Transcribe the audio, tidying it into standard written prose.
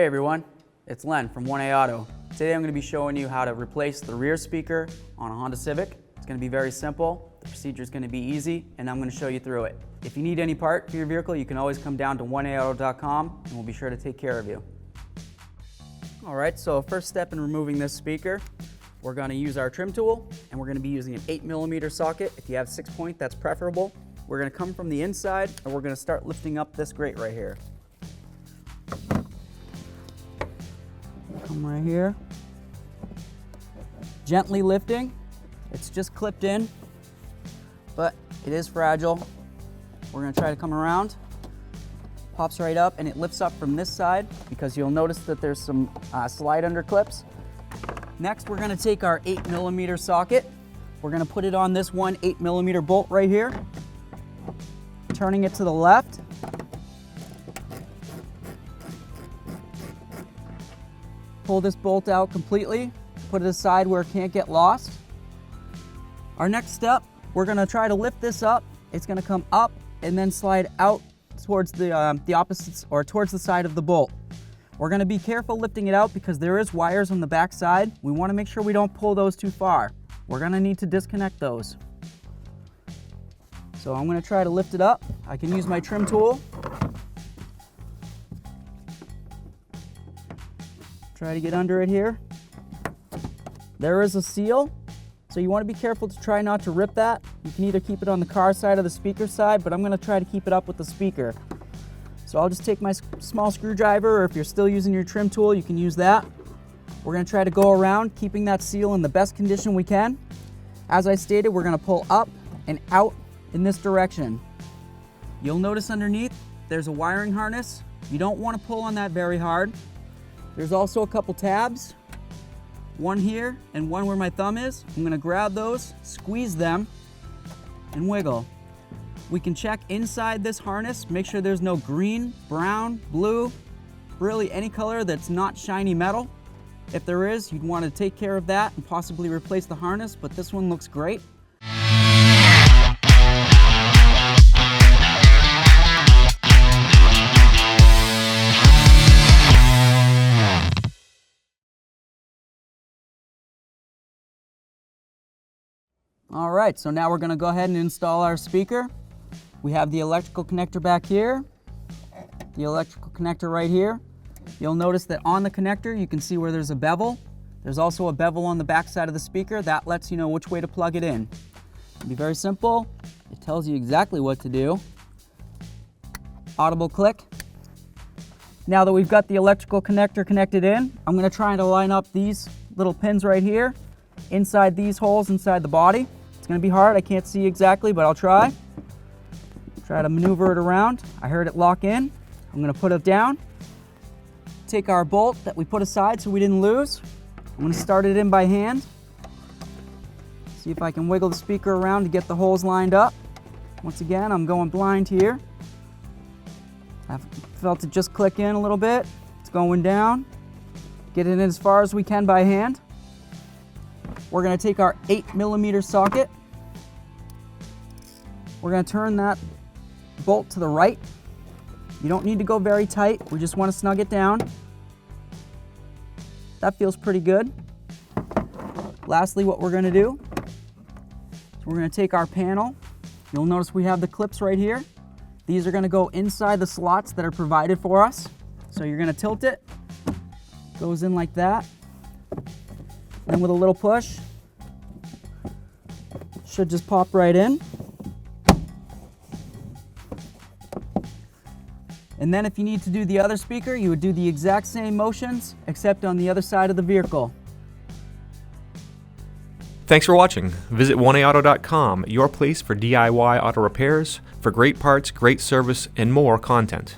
Hey everyone, it's Len from 1A Auto. Today I'm going to be showing you how to replace the rear speaker on a Honda Civic. It's going to be very simple, the procedure is going to be easy, and I'm going to show you through it. If you need any part for your vehicle, you can always come down to 1aauto.com and we'll be sure to take care of you. Alright, so first step in removing this speaker, we're going to use our trim tool, and we're going to be using an 8mm socket. If you have 6-point, that's preferable. We're going to come from the inside and we're going to start lifting up this grate right here. Come right here. Gently lifting. It's just clipped in, but it is fragile. We're going to try to come around. Pops right up and it lifts up from this side because you'll notice that there's some slide under clips. Next, we're going to take our 8mm socket. We're going to put it on this one 8mm bolt right here. Turning it to the left. Pull this bolt out completely. Put it aside where it can't get lost. Our next step, we're going to try to lift this up. It's going to come up and then slide out towards the opposites, or towards the side of the bolt. We're going to be careful lifting it out because there is wires on the back side. We want to make sure we don't pull those too far. We're going to need to disconnect those. So I'm going to try to lift it up. I can use my trim tool. Try to get under it here. There is a seal, so you want to be careful to try not to rip that. You can either keep it on the car side or the speaker side, but I'm going to try to keep it up with the speaker. So I'll just take my small screwdriver, or if you're still using your trim tool, you can use that. We're going to try to go around, keeping that seal in the best condition we can. As I stated, we're going to pull up and out in this direction. You'll notice underneath there's a wiring harness. You don't want to pull on that very hard. There's also a couple tabs, one here and one where my thumb is. I'm going to grab those, squeeze them, and wiggle. We can check inside this harness, make sure there's no green, brown, blue, really any color that's not shiny metal. If there is, you'd want to take care of that and possibly replace the harness, but this one looks great. All right, so now we're going to go ahead and install our speaker. We have the electrical connector back here, the electrical connector right here. You'll notice that on the connector, you can see where there's a bevel. There's also a bevel on the back side of the speaker. That lets you know which way to plug it in. It'll be very simple. It tells you exactly what to do. Audible click. Now that we've got the electrical connector connected in, I'm going to try to line up these little pins right here inside these holes inside the body. It's going to be hard. I can't see exactly, but I'll try. Try to maneuver it around. I heard it lock in. I'm going to put it down. Take our bolt that we put aside so we didn't lose. I'm going to start it in by hand. See if I can wiggle the speaker around to get the holes lined up. Once again, I'm going blind here. I've felt it just click in a little bit. It's going down. Get it in as far as we can by hand. We're going to take our 8mm socket. We're going to turn that bolt to the right. You don't need to go very tight. We just want to snug it down. That feels pretty good. Lastly, what we're going to do is we're going to take our panel. You'll notice we have the clips right here. These are going to go inside the slots that are provided for us. So you're going to tilt it. Goes in like that. And with a little push, should just pop right in. And then if you need to do the other speaker, you would do the exact same motions, except on the other side of the vehicle. Thanks for watching. Visit 1aauto.com, your place for DIY auto repairs, for great parts, great service, and more content.